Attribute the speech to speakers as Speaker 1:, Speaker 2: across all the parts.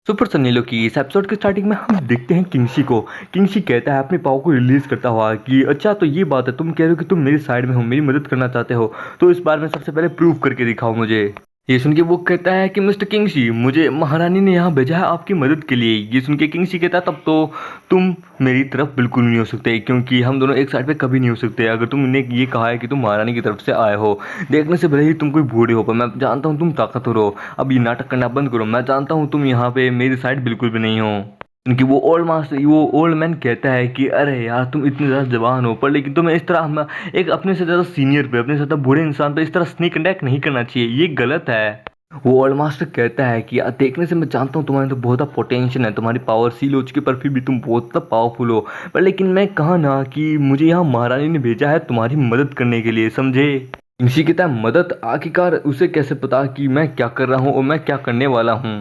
Speaker 1: Super Sunny लो की इस episode के स्टार्टिंग में हम देखते हैं किंगशी को। किंगशी कहता है अपने पाव को रिलीज करता हुआ कि अच्छा तो ये बात है, तुम कह रहे हो कि तुम मेरी साइड में हो, मेरी मदद करना चाहते हो, तो इस बार में सबसे पहले प्रूव करके दिखाओ मुझे। ये सुन के वो कहता है कि मिस्टर किंगशी, मुझे महारानी ने यहाँ भेजा है आपकी मदद के लिए। ये सुन के किंगशी कहता है तब तो तुम मेरी तरफ बिल्कुल नहीं हो सकते, क्योंकि हम दोनों एक साइड पे कभी नहीं हो सकते। अगर तुमने ये कहा है कि तुम महारानी की तरफ से आए हो, देखने से भले ही तुम कोई बूढ़े हो, पर मैं जानता हूँ तुम ताकतवर हो। अब ये नाटक करना बंद करो, मैं जानता हूँ तुम यहाँ पे मेरी साइड बिल्कुल भी नहीं हो। क्योंकि वो ओल्ड मैन कहता है कि अरे यार तुम इतने ज़्यादा जवान हो, पर लेकिन तुम्हें इस तरह एक अपने से ज़्यादा सीनियर पे, अपने से ज़्यादा बूढ़े इंसान पे इस तरह स्नीक अटैक नहीं करना चाहिए, ये गलत है। वो ओल्ड मास्टर कहता है कि यार देखने से मैं जानता हूँ तुम्हारे तो बहुत पोटेंशियल है, तुम्हारी पावर सील हो चुकी है, पर फिर भी तुम बहुत पावरफुल हो। पर लेकिन मैं कहा ना कि मुझे यहाँ महारानी ने भेजा है तुम्हारी मदद करने के लिए, समझे। इसी कहता है मदद, आखिरकार उसे कैसे पता कि मैं क्या कर रहा हूँ और मैं क्या करने वाला हूँ।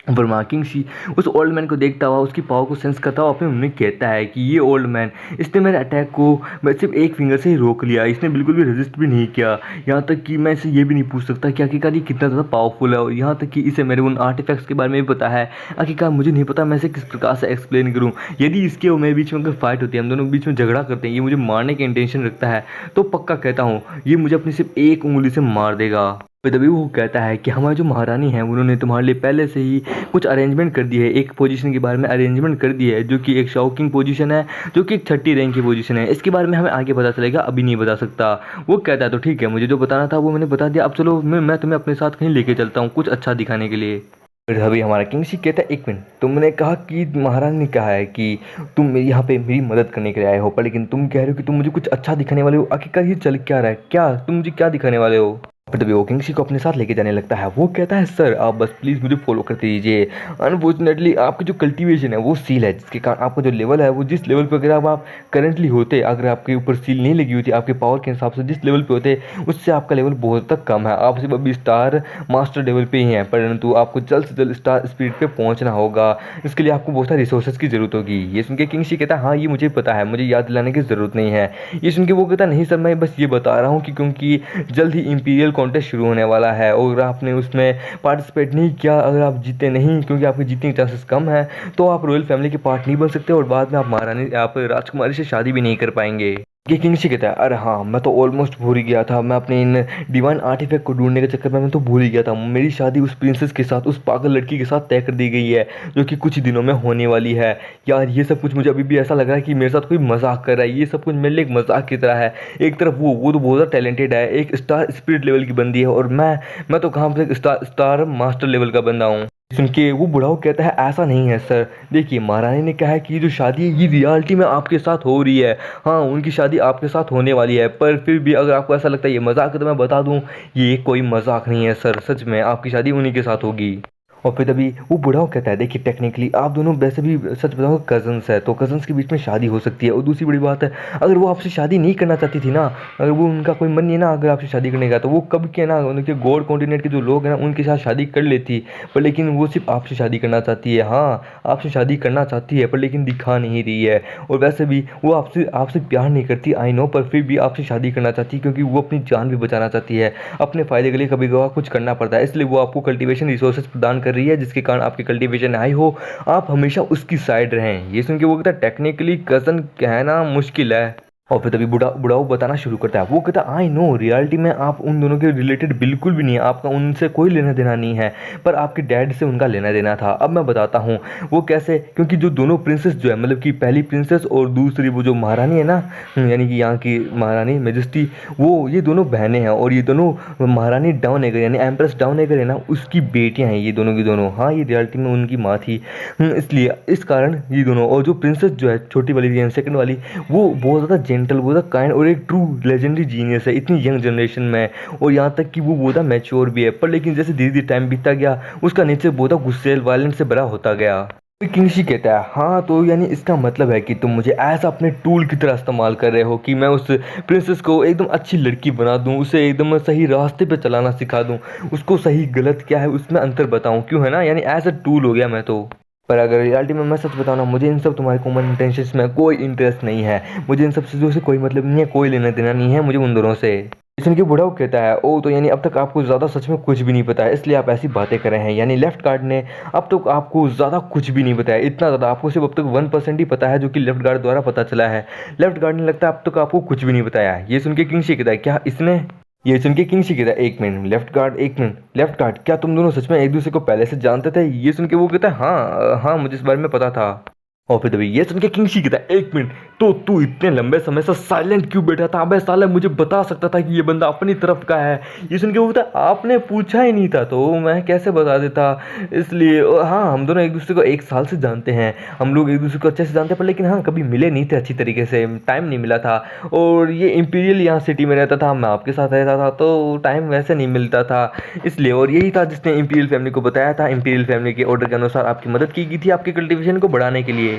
Speaker 1: पर किंगशी उस ओल्ड मैन को देखता हुआ, उसकी पावर को सेंस करता हुआ अपने मन में कहता है कि ये ओल्ड मैन, इसने मेरे अटैक को मैं सिर्फ एक फिंगर से ही रोक लिया, इसने बिल्कुल भी रेजिस्ट भी नहीं किया। यहाँ तक कि मैं इसे ये भी नहीं पूछ सकता कि आखिरकार ये कितना ज़्यादा पावरफुल है, और यहाँ तक कि इसे मेरे उन आर्टिफैक्ट्स के बारे में भी पता है। आखिरकार मुझे नहीं पता मैं इसे किस प्रकार से एक्सप्लेन करूँ। यदि इसके और मेरे बीच में अगर फाइट होती है, हम दोनों के बीच में झगड़ा करते हैं, ये मुझे मारने के इंटेंशन रखता है, तो पक्का कहता हूँ ये मुझे अपनी सिर्फ एक उंगली से मार देगा। फिर तभी वो कहता है कि हमारी जो महारानी है उन्होंने तुम्हारे लिए पहले से ही कुछ अरेंजमेंट कर दी है, एक पोजीशन के बारे में अरेंजमेंट कर दी है, जो कि एक शॉकिंग पोजीशन है, जो कि एक 30 रैंक की पोजीशन है। इसके बारे में हमें आगे पता चलेगा, अभी नहीं बता सकता। वो कहता है तो ठीक है, मुझे जो बताना था वो मैंने बता दिया, अब चलो मैं तुम्हें अपने साथ कहीं लेके चलता हूँ कुछ अच्छा दिखाने के लिए। फिर अभी हमारा किंगशी कहता है एक मिनट, तुमने कहा कि महारानी ने कहा है कि तुम यहाँ पे मेरी मदद करने के लिए आए हो, पर लेकिन तुम कह रहे हो कि तुम मुझे कुछ अच्छा दिखाने वाले हो। आखिरकार ये चल क्या रहा है, क्या तुम मुझे क्या दिखाने वाले हो। फिर तभी वो किंगशी को अपने साथ लेके जाने लगता है। वो कहता है सर आप बस प्लीज़ मुझे फॉलो करते दीजिए। अनफॉर्चुनेटली आपकी जो कल्टीवेशन है वो सील है, जिसके कारण आपका जो लेवल है वो जिस लेवल पे अगर आप करंटली होते, अगर आपके ऊपर सील नहीं लगी होती, आपके पावर के हिसाब से जिस लेवल पे होते, उससे आपका लेवल बहुत तक कम है। आप सिर्फ अभी स्टार मास्टर लेवल पे ही हैं, परंतु आपको जल्द से जल्द स्टार स्पीड पे पहुंचना होगा। इसके लिए आपको बहुत सारे रिसोर्सेज की ज़रूरत होगी। ये सुन के किंगशी कहता है हाँ ये मुझे पता है, मुझे याद दिलाने की ज़रूरत नहीं है। ये सुन के वो कहता नहीं सर, मैं बस ये बता रहा हूँ कि क्योंकि जल्द ही इंपीरियल कॉन्टेस्ट शुरू होने वाला है, और आपने उसमें पार्टिसिपेट नहीं किया, अगर आप जीते नहीं, क्योंकि आपके जीतने के चांसेस कम हैं, तो आप रॉयल फैमिली के पार्ट नहीं बन सकते, और बाद में आप महारानी, आप राजकुमारी से शादी भी नहीं कर पाएंगे। ये किंगशी कहता है अरे हाँ मैं तो ऑलमोस्ट भूल ही गया था, मैं अपने इन डिवाइन आर्टिफैक्ट को ढूंढने के चक्कर में मैं तो भूल ही गया था। मेरी शादी उस प्रिंसेस के साथ, उस पागल लड़की के साथ तय कर दी गई है, जो कि कुछ ही दिनों में होने वाली है। यार ये सब कुछ मुझे अभी भी ऐसा लग रहा है कि मेरे साथ कोई मजाक कर रहा है, ये सब कुछ मेरे लिए एक मजाक की तरह है। एक तरफ वो तो बहुत ज़्यादा टैलेंटेड है, एक स्टार स्पिरिट लेवल की बंदी है, और मैं तो कहाँ पर स्टार मास्टर लेवल का बंदा हूँ। सुन के वो बुढ़ाऊ कहता है ऐसा नहीं है सर, देखिए महारानी ने कहा है कि ये जो शादी है ये रियलिटी में आपके साथ हो रही है। हाँ उनकी शादी आपके साथ होने वाली है, पर फिर भी अगर आपको ऐसा लगता है ये मजाक है, तो मैं बता दूं ये कोई मजाक नहीं है सर, सच में आपकी शादी उन्हीं के साथ होगी। और फिर तभी वो बुढ़ाऊ कहता है देखिए टेक्निकली आप दोनों वैसे भी सच बताओ कजन्स है, तो कजन्स के बीच में शादी हो सकती है। और दूसरी बड़ी बात है, अगर वो आपसे शादी नहीं करना चाहती थी ना, अगर वो उनका कोई मन नहीं है ना अगर आपसे शादी करने का, तो वो कब के ना उनके गॉड कॉन्टिनेंट के जो लोग हैं ना उनके साथ शादी कर लेती। पर लेकिन वो सिर्फ आपसे शादी करना चाहती है। हाँ आपसे शादी करना चाहती है, पर लेकिन दिखा नहीं रही है। और वैसे भी वो आपसे आपसे प्यार नहीं करती आई नो, पर फिर भी आपसे शादी करना चाहती है, क्योंकि वो अपनी जान भी बचाना चाहती है। अपने फ़ायदे के लिए कभी कभार कुछ करना पड़ता है, इसलिए वो आपको कल्टीवेशन रिसोर्सेज प्रदान कर रही है, जिसके कारण आपकी कल्टीवेशन हाई हो, आप हमेशा उसकी साइड रहें। ये सुन के वो कहता है टेक्निकली कज़न कहना मुश्किल है। और फिर तभी बुढ़ाऊ बताना शुरू करता है। वो कहता है आई नो रियलिटी में आप उन दोनों के रिलेटेड बिल्कुल भी नहीं है, आपका उनसे कोई लेना देना नहीं है, पर आपके डैड से उनका लेना देना था। अब मैं बताता हूँ वो कैसे, क्योंकि जो दोनों प्रिंसेस जो है, मतलब कि पहली प्रिंसेस और दूसरी वो जो महारानी है ना, यानी कि यहाँ की महारानी मेजेस्टी, वो ये दोनों बहनें हैं, और ये दोनों महारानी डाउनएगर यानी एम्प्रेस डाउनएगर है ना उसकी बेटियाँ हैं ये दोनों की दोनों। हाँ ये रियलिटी में उनकी माँ थी। इसलिए इस कारण ये दोनों, और जो प्रिंसेस जो है छोटी वाली सेकंड वाली, वो बहुत ज़्यादा जेंटल, बहुत ज़्यादा काइंड और एक ट्रू लेजेंडरी जीनियस है इतनी यंग जनरेशन में। और यहाँ तक कि वो बहुत ज़्यादा मैच्योर भी है, पर लेकिन जैसे धीरे धीरे टाइम बीतता गया उसका नेचर बहुत ज़्यादा गुस्सेल वायलेंट से भरा होता गया। किंगशी कहता है हाँ तो यानी इसका मतलब है कि तुम मुझे ऐसा अपने टूल की तरह इस्तेमाल कर रहे हो कि मैं उस प्रिंसेस को एकदम अच्छी लड़की बना दूं, उसे एकदम सही रास्ते पे चलाना सिखा दूं, उसको सही गलत क्या है उसमें अंतर बताऊं, क्यों है ना, यानी एज अ टूल हो गया मैं तो। पर अगर रियलिटी में मैं सच बताऊँ ना, मुझे इन सब तुम्हारे कॉमन इंटेंशंस में कोई इंटरेस्ट नहीं है। मुझे इन सब चीज़ों से कोई मतलब नहीं है, कोई लेना देना नहीं है मुझे उन दोनों से। सुन के बुढ़ाऊ कहता है, ओ तो यानी अब तक आपको ज़्यादा सच में कुछ भी नहीं पता है, इसलिए आप ऐसी बातें कर रहे हैं। यानी लेफ्ट गार्ड ने अब तक आपको ज़्यादा कुछ भी नहीं बताया। इतना ज़्यादा आपको सिर्फ अब तक 1% ही पता है, जो कि लेफ्ट गार्ड द्वारा पता चला है। लेफ्ट गार्ड ने लगता है अब तक आपको कुछ भी नहीं बताया है। ये सुन के किंगशी कहता है, क्या इसने? ये सुन के किंगशी कहता है, एक मिनट लेफ्ट गार्ड, एक मिनट लेफ्ट गार्ड, क्या तुम दोनों सच में एक दूसरे को पहले से जानते थे? ये सुन के वो कहता है, हाँ हाँ, मुझे इस बारे में पता था। और फिर तभी ये सुन के किंगशी कहता है, एक मिनट, तो तू इतने लंबे समय से साइलेंट क्यों बैठा था? अबे साले, मुझे बता सकता था कि ये बंदा अपनी तरफ का है। ये सुन के वो कहता, आपने पूछा ही नहीं था तो मैं कैसे बता देता। इसलिए हाँ, हम दोनों एक दूसरे को 1 साल से जानते हैं, हम लोग एक दूसरे को अच्छे से जानते हैं, पर लेकिन हाँ कभी मिले नहीं थे अच्छी तरीके से, टाइम नहीं मिला था। और ये इंपीरियल यहाँ सिटी में रहता था, मैं आपके साथ रहता था, तो टाइम वैसे नहीं मिलता था इसलिए। और यही था जिसने इंपीरियल फैमिली को बताया था, इंपीरियल फैमिली के ऑर्डर के अनुसार आपकी मदद की गई थी आपके कल्टीवेशन को बढ़ाने के लिए।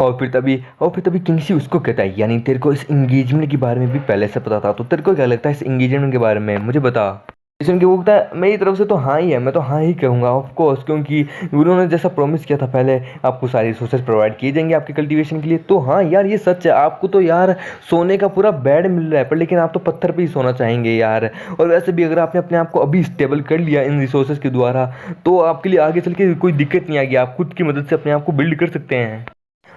Speaker 1: और फिर तभी किंगसी उसको कहता है, यानी तेरे को इस इंगेजमेंट के बारे में भी पहले से पता था, तो तेरे को क्या लगता है इस इंगेजमेंट के बारे में, मुझे बता। सुन के वो कहता है, मेरी तरफ से तो हाँ ही है, मैं तो हाँ ही कहूँगा ऑफ कोर्स, क्योंकि उन्होंने जैसा प्रॉमिस किया था पहले, आपको सारी रिसोर्सेज प्रोवाइड किए जाएंगे आपके कल्टीवेशन के लिए। तो हाँ यार, ये सच है, आपको तो यार सोने का पूरा बेड मिल रहा है, पर लेकिन आप तो पत्थर पे ही सोना चाहेंगे यार। और वैसे भी अगर आपने अपने आप को अभी स्टेबल कर लिया इन रिसोर्सेज के द्वारा, तो आपके लिए आगे चल के कोई दिक्कत नहीं आएगी, आप खुद की मदद से अपने आप को बिल्ड कर सकते हैं।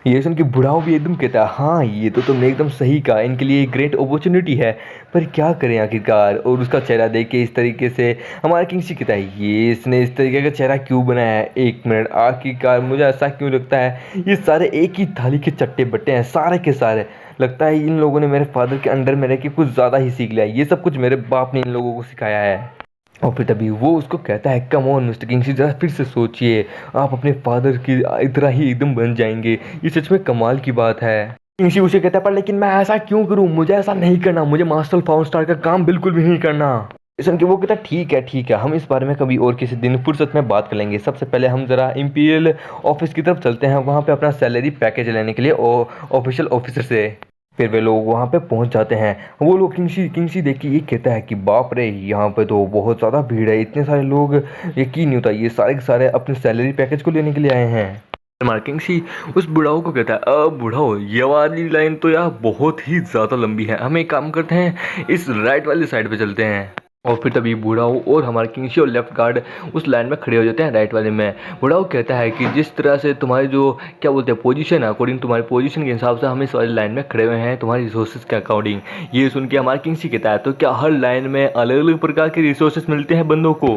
Speaker 1: ये सुन के बुढ़ाऊ भी एकदम कहता है, हाँ ये तो तुमने एकदम सही कहा, इनके लिए एक ग्रेट अपॉर्चुनिटी है, पर क्या करें आखिरकार। और उसका चेहरा देख के इस तरीके से हमारा किंगसी कहता है, ये इसने इस तरीके का चेहरा क्यों बनाया है? एक मिनट, आखिरकार मुझे ऐसा क्यों लगता है ये सारे एक ही थाली के चट्टे बट्टे हैं, सारे के सारे। लगता है इन लोगों ने मेरे फादर के अंडर में रह के कुछ ज़्यादा ही सीख लिया है, ये सब कुछ मेरे बाप ने इन लोगों को सिखाया है। और फिर तभी वो उसको कहता है, कम ऑन मिस्टर किंगसी, जरा फिर से सोचिए, आप अपने फादर की तरह ही एकदम बन जाएंगे, ये सच में कमाल की बात है। किंगसी उसे कहता है, पर लेकिन मैं ऐसा क्यों करूं? मुझे ऐसा नहीं करना, मुझे मास्टर फाउंड स्टार का काम बिल्कुल भी नहीं करना। सुन के वो कहता है, ठीक है, हम इस बारे में कभी और किसी दिन फुर्सत में बात कर लेंगे। सबसे पहले हम जरा इंपीरियल ऑफिस की तरफ चलते हैं, वहाँ पे अपना सैलरी पैकेज लेने के लिए ऑफिशियल ऑफिसर से। फिर वे लोग वहाँ पे पहुँच जाते हैं। वो लोग किंगसी देख के ये कहता है कि बाप रे, यहाँ पे तो बहुत ज़्यादा भीड़ है, इतने सारे लोग, यकीन नहीं होता ये सारे के सारे अपने सैलरी पैकेज को लेने के लिए आए हैं। हमारा किंगसी उस बुढ़ाऊ को कहता है, बुढ़ाओ, ये वाली लाइन तो यार बहुत ही ज़्यादा लंबी है, हम एक काम करते हैं, इस राइट वाली साइड पे चलते हैं। और फिर तभी बुढ़ाऊ और हमारे किंगसी और लेफ्ट गार्ड उस लाइन में खड़े हो जाते हैं, राइट वाले में। बुढ़ाऊ कहता है कि जिस तरह से तुम्हारी जो क्या बोलते हैं पोजीशन है, अकॉर्डिंग तुम्हारी पोजीशन के हिसाब से हम इस वाली लाइन में खड़े हुए हैं तुम्हारी रिसोर्सेज के अकॉर्डिंग। ये सुन के हमारा किंगसी कहता है, तो क्या हर लाइन में अलग अलग प्रकार के रिसोर्सेज मिलते हैं बंदों को?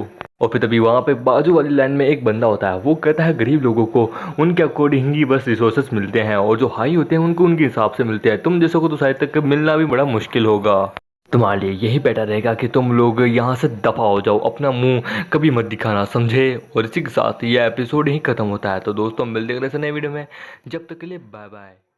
Speaker 1: और फिर तभी वहाँ पे बाजू वाली लाइन में एक बंदा होता है, वो कहता है गरीब लोगों को उनके अकॉर्डिंग ही बस रिसोर्सेज मिलते हैं, और जो हाई होते हैं उनको उनके हिसाब से मिलते हैं, तुम जैसों को तो शायद तक मिलना भी बड़ा मुश्किल होगा। तुम्हारे लिए यही बेटर रहेगा कि तुम लोग यहाँ से दफा हो जाओ, अपना मुंह कभी मत दिखाना, समझे? और इसी के साथ ये एपिसोड ही खत्म होता है। तो दोस्तों, मिलते हैं नए वीडियो में, जब तक के लिए बाय बाय।